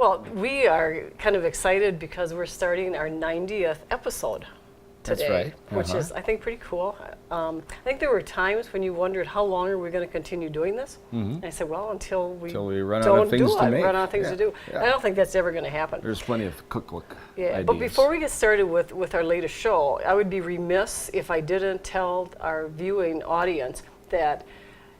Well, we are kind of excited because we're starting our 90th episode today, That's right. which is, I think, pretty cool. I think there were times when you wondered how long are we going to continue doing this. And I said, well, until we run out don't of things do to it, make. run out of things to do. Yeah. I don't think that's ever going to happen. There's plenty of cookbook ideas. But before we get started with our latest show, I would be remiss if I didn't tell our viewing audience that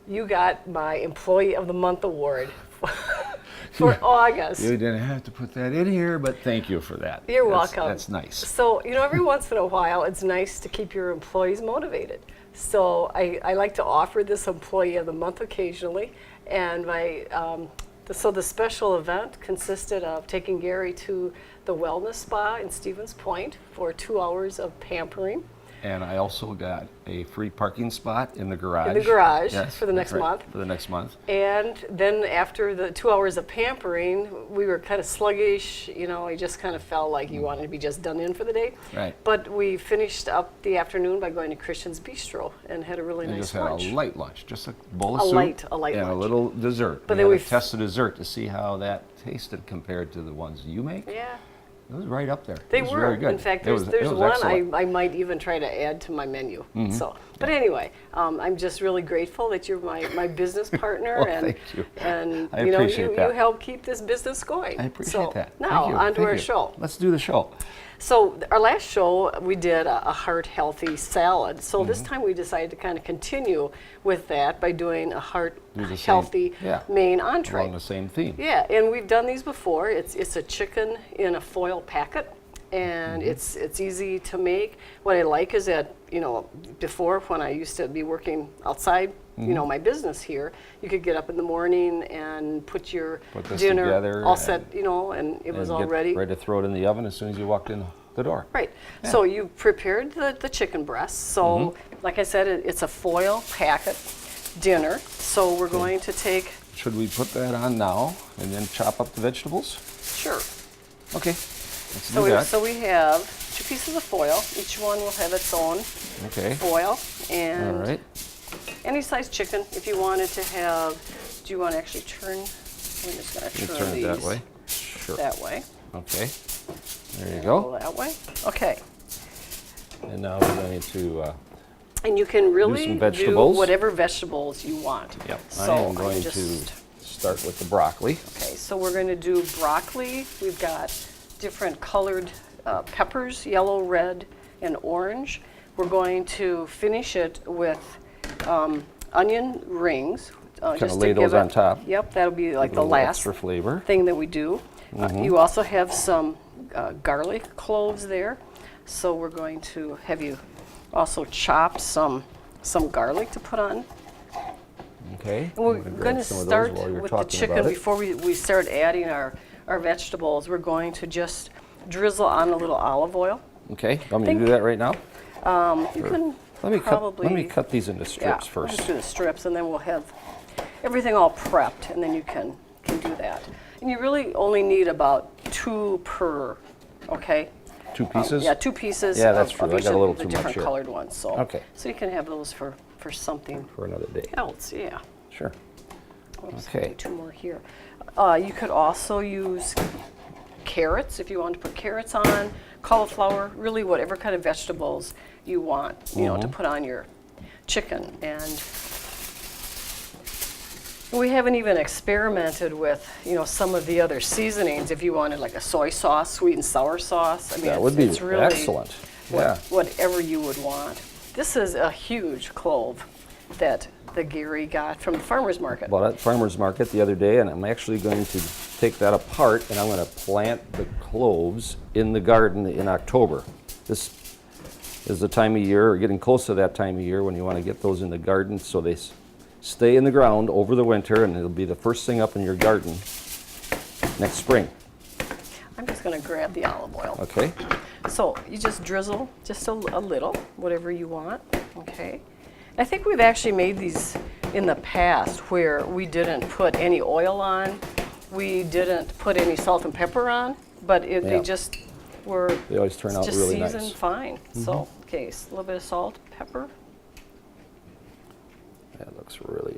you got my Employee of the Month award for August. You didn't have to put that in here, but thank you for that. You're welcome. That's nice. So, every once in a while, it's nice to keep your employees motivated. So I like to offer this Employee of the Month occasionally. And so the special event consisted of taking Gary to the wellness spa in Stevens Point for 2 hours of pampering. And I also got a free parking spot in the garage. In the garage, yes, for the next month. For the next month. And then after the 2 hours of pampering, we were kind of sluggish. I just kind of felt like you wanted to be just done in for the day. Right. But we finished up the afternoon by going to Christian's Bistro and had a really nice lunch. Just had a light lunch, just a bowl of A soup light and lunch. a little dessert. But we then had to test the dessert to see how that tasted compared to the ones you make. Yeah. It was right up there. They it was were. Very good. In fact, it was one excellent. I might even try to add to my menu. But anyway, I'm just really grateful that you're my business partner, Well, and thank you. and I you appreciate that. help keep this business going. I appreciate that. Now Thank you. on to Thank our you. show. Let's do the show. So our last show, we did a heart-healthy salad. So this time we decided to kind of continue with that by doing a heart-healthy main entree. Along the same theme. Yeah, and we've done these before. It's a chicken in a foil packet, and it's easy to make. What I like is that, before when I used to be working outside, my business here, you could get up in the morning and put your dinner together all set, and it was all ready. Ready to throw it in the oven as soon as you walked in the door. Right. Yeah. So you prepared the chicken breast. So like I said, it's a foil packet dinner. So we're going to take... Should we put that on now and then chop up the vegetables? Sure. Okay. Let's do that. So we have 2 pieces of foil. Each one will have its own foil. And all right. any size chicken, if you wanted to have... Do you want to actually turn... I'm just going to turn these it that way. Sure. that way. Okay. There you go. Go that way. Okay. And now we're going to... And you can really some do vegetables. whatever vegetables you want. Yep. So I am going to start with the broccoli. Okay, so we're going to do broccoli. We've got different colored peppers, yellow, red, and orange. We're going to finish it with onion rings. Kind of lay those on top. Yep, that'll be like the little last extra flavor. thing that we do. You also have some garlic cloves there. So we're going to have you also chop some garlic to put on. Okay. And we're going to start with the chicken before we start adding our vegetables. We're going to just drizzle on a little olive oil. Okay. Want me to do that right now? You can Let me cut these into strips first. Let's do the strips, and then we'll have everything all prepped, and then you can do that. And you really only need about 2 per, okay? 2 pieces? Yeah, 2 pieces. Yeah, that's true. Of I each got a little of the too different much here. colored ones. So, okay. So you can have those for something for another day else. Yeah. Sure. Oops, Okay. 2 more here. You could also use carrots if you want to put carrots on, cauliflower, really whatever kind of vegetables you want, to put on your chicken. And we haven't even experimented with, some of the other seasonings. If you wanted like a soy sauce, sweet and sour sauce, I mean, that would be it's really excellent. Yeah. Whatever you would want. This is a huge clove that Gary got from the farmer's market. Bought at farmer's market the other day, and I'm actually going to take that apart, and I'm going to plant the cloves in the garden in October. This is the time of year, or getting close to that time of year, when you want to get those in the garden so they stay in the ground over the winter, and it'll be the first thing up in your garden next spring. I'm just going to grab the olive oil. Okay. So you just drizzle just a little, whatever you want, okay? I think we've actually made these in the past where we didn't put any oil on, we didn't put any salt and pepper on, but they just were They always turn out just really nice. seasoned fine. So, okay, a little bit of salt, pepper. That looks really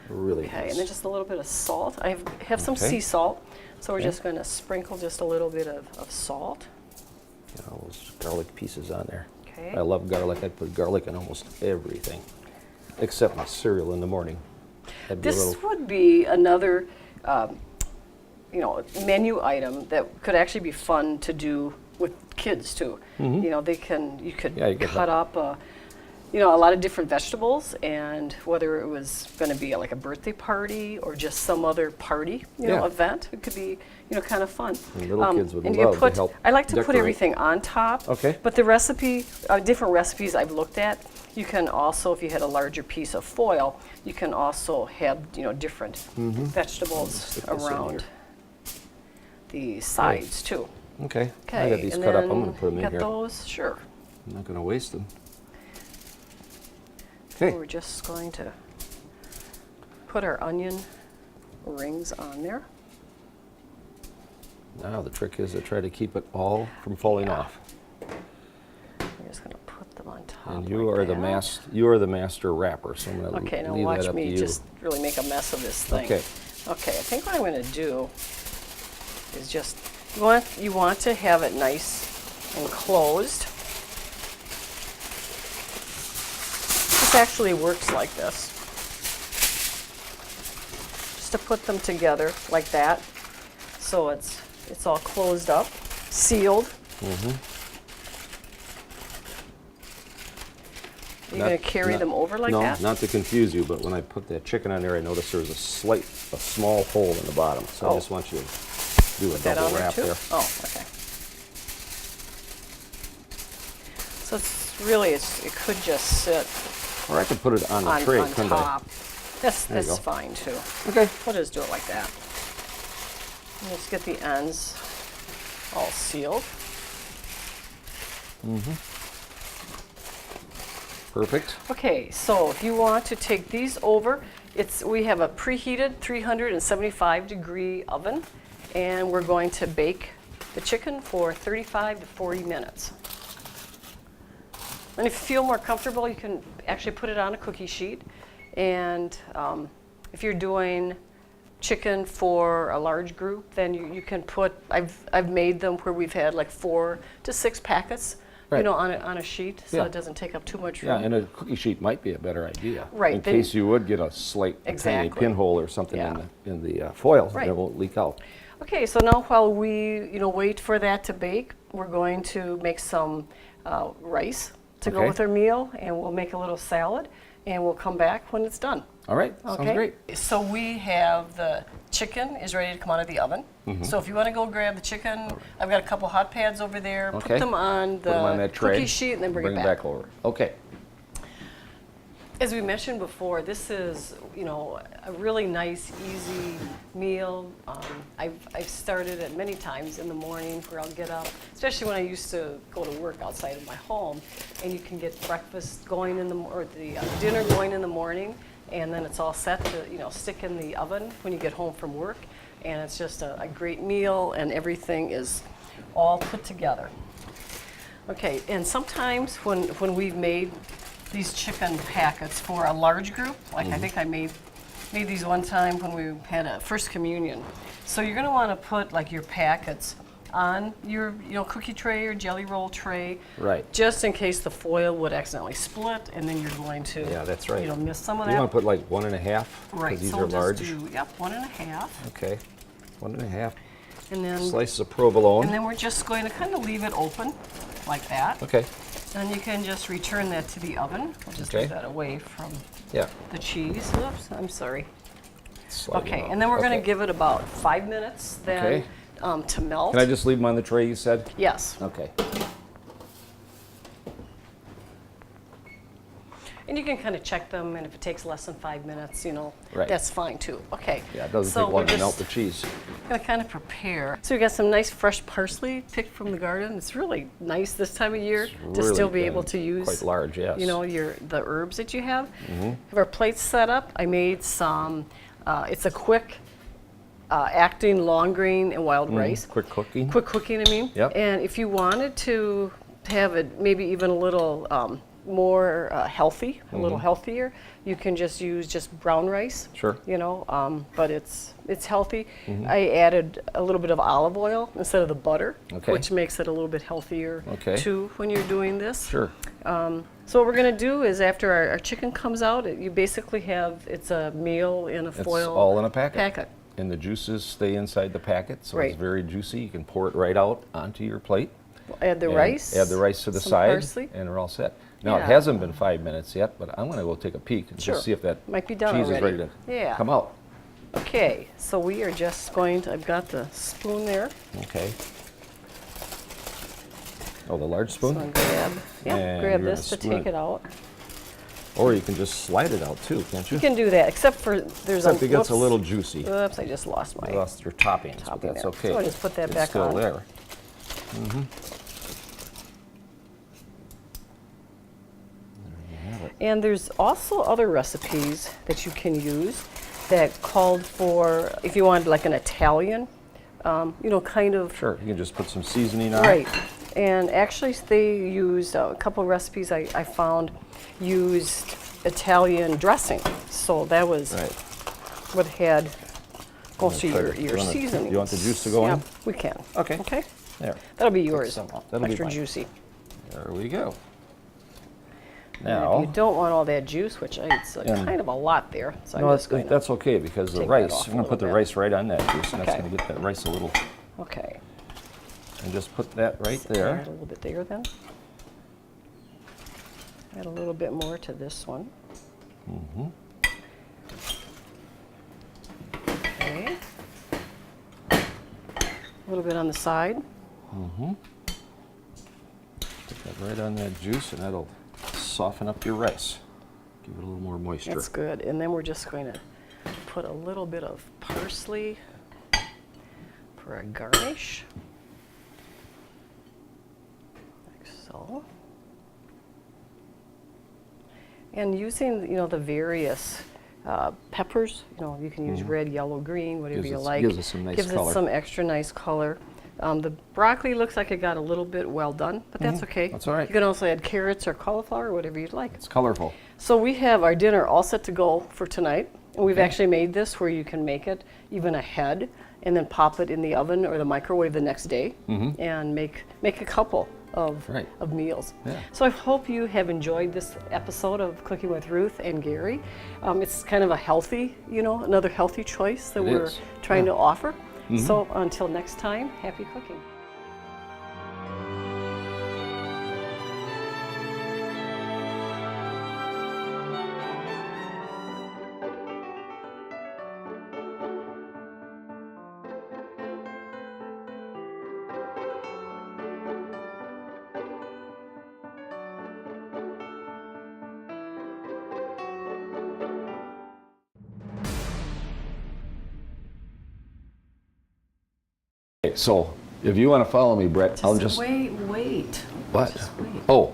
Really Okay, nice. and then just a little bit of salt. I have some Okay. sea salt, so we're Okay. just going to sprinkle just a little bit of salt. Get all those garlic pieces on there. Okay. I love garlic. I put garlic in almost everything, except my cereal in the morning. That'd be a This little. would be another, menu item that could actually be fun to do with kids too. You know, you could Yeah, you could cut up, a lot of different vegetables, and whether it was going to be like a birthday party or just some other party, Yeah. event, it could be, kind of fun. And little kids would and you love to put, help I like to put decorate. everything on top. Okay. But the recipe, different recipes I've looked at, you can also, if you had a larger piece of foil, you can also have, different vegetables Stick this in around here. the sides too. Okay. Okay. I got these and cut up. then I'm going to put them in got here. those, sure. I'm not going to waste them. So Okay. we're just going to put our onion rings on there. Now the trick is to try to keep it all from falling Yeah. off. We're just going to put them on top. And you like are that. you are the master wrapper. So I'm going to Okay, now leave watch that up to me you. just really make a mess of this thing. Okay. Okay, I think what I'm going to do is just, you want to have it nice and closed. This actually works like this. Just to put them together like that, so it's all closed up, sealed. You're going to carry them over like that? No, not to confuse you, but when I put that chicken on there, I noticed there was a small hole in the bottom. So I Oh. just want you to do a That double on there wrap too? there. Oh, okay. So it could just sit Or I could put it on the on, tray, on couldn't top. That's There you go. fine too. I? Okay. We'll just do it like that. And let's get the ends all sealed. Perfect. Okay, so if you want to take these over, we have a preheated 375-degree oven, and we're going to bake the chicken for 35 to 40 minutes. And if you feel more comfortable, you can actually put it on a cookie sheet. And if you're doing chicken for a large group, then you can put, I've made them where we've had like 4 to 6 packets, Right. on a sheet, so Yeah. it doesn't take up too much Yeah, room. and a cookie sheet might be a better idea. Right, In then- case you would get a tiny Exactly. pinhole or something Yeah. in the foil, Right. and it won't leak out. Okay, so now while we wait for that to bake, we're going to make some rice to go Okay. with our meal, and we'll make a little salad, and we'll come back when it's done. All right, Okay. sounds great. So we have the chicken is ready to come out of the oven. So if you want to go grab the chicken, I've got a couple hot pads over there. Okay. Put them on the Put them on that tray. cookie sheet and then bring it them back over. Okay. As we mentioned before, this is, a really nice, easy meal. I've started it many times in the morning where I'll get up, especially when I used to go to work outside of my home, and you can get breakfast going or the dinner going in the morning, and then it's all set to, stick in the oven when you get home from work, and it's just a great meal, and everything is all put together. Okay, and sometimes when we've made these chicken packets for a large group, like I think I made these one time when we had a first communion. So you're going to want to put like your packets on your cookie tray or jelly roll tray, Right. just in case the foil would accidentally split, and then you're going to Yeah, that's right. miss some of You that. want to put like 1.5? Right, Because these so are we'll large. just do 1.5, Okay. 1.5 and then slices of provolone. and then we're just going to kind of leave it open like that. Okay. And you can just return that to the oven. We'll just Okay. leave that away from Yeah. the cheese. Oops, I'm sorry. Slide Okay, them out. and then we're going Okay. to give it about 5 minutes then Okay. to melt. Can I just leave them on the tray, you said? Yes. Okay. And you can kind of check them, and if it takes less than 5 minutes, Right. that's fine too. Okay. Yeah, it doesn't so take long to we're melt the just cheese. going to kind of prepare. So we got some nice fresh parsley picked from the garden. It's really nice this time of year to Really still be been able to use quite large, yes. the herbs that you have. Mm-hmm. Have our plates set up. I made some, it's a quick acting long grain and wild rice. Quick cooking. Quick cooking, I mean. Yep. And if you wanted to have it maybe even a little more healthy, a little healthier, you can just use just brown rice. Sure. You know, but it's healthy. I added a little bit of olive oil instead of the butter, Okay. which makes it a little bit healthier Okay. too when you're doing this. Sure. So what we're gonna do is after our chicken comes out, you basically have, it's a meal in a It's foil all in a packet. packet. And the juices stay inside the packet, so Right. it's very juicy. You can pour it right out onto your plate. Add the and rice. Add the rice to the some side, parsley. and we're all set. Now, it Yeah. hasn't been 5 minutes yet, but I'm going to go take a peek and Sure. just see if that Might be done cheese is already. ready to Yeah. come out. Okay, so we are just going to, I've got the spoon there. Okay. Oh, the large So spoon? I'm grab, yeah, And grab you're this to gonna spoon take it. it out. Or you can just slide it out too, can't you? You can do that, except for there's Except it gets a whoops. little juicy. Oops, I just lost my You lost your toppings, but topping that's there. okay. So I just put that It's back still on. there. And there's also other recipes that you can use that called for, if you wanted like an Italian, you know, kind of. Sure, you can just put some seasoning on Right. it. And actually, they used a couple recipes I found used Italian dressing. So that was Right. what had goes to You wanna your, try to- your you wanna- seasoning. you want the juice to go in? Yeah, we can. Okay. Okay. There. That'll be yours. some- that'll be Extra mine. juicy. There we go. And Now, if you don't want all that juice, which it's And- kind of a lot there, so no, I'm just going to. that's okay because the take that rice, off I'm a going to put the little bit. rice right on that juice, and that's Okay. going to get that rice a little, Okay. and just put that right Add there. a little bit there then. Add a little bit more to this one. Okay. A little bit on the side. Put that right on that juice, and that'll soften up your rice. Give it a little more moisture. That's good. And then we're just going to put a little bit of parsley for a garnish. Like so. And using, you know, the various peppers, you know, you can use red, yellow, green, whatever Gives you us- like. gives us some nice Gives color. it some extra nice color. The broccoli looks like it got a little bit well done, but that's okay. That's all right. You can also add carrots or cauliflower, or whatever you'd like. It's colorful. So we have our dinner all set to go for tonight. And we've Okay. actually made this where you can make it even ahead and then pop it in the oven or the microwave the next day and make a couple of, Right. of meals. Yeah. So I hope you have enjoyed this episode of Cooking with Ruth and Gary. It's kind of a healthy, you know, another healthy choice that It we're is. trying to offer. So until next time, happy cooking. Okay, so if you want to follow me, Brett, I'll just. wait. What? Just wait. Oh,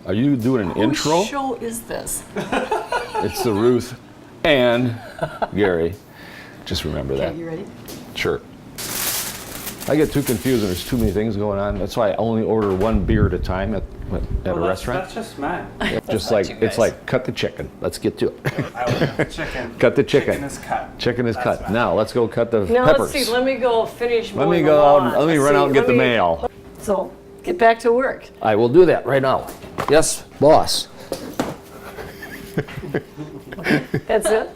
are you doing an intro? Whose show is this? It's the Ruth and Gary. Just remember that. Okay, you ready? Sure. I get too confused and there's too many things going on. That's why I only order one beer at a time at a restaurant. That's just mine. Just not like you it's guys. like cut the chicken. Let's get to it. I would have chicken. Cut the chicken. Chicken is cut. Chicken is That's cut. mine. Now let's go cut the Now peppers. let's see. Let me go finish. Let me mowing go the out. lawn. Let me Let's run see, out and get let the me- mail. So get back to work. I will do that right now. Yes, boss. That's it.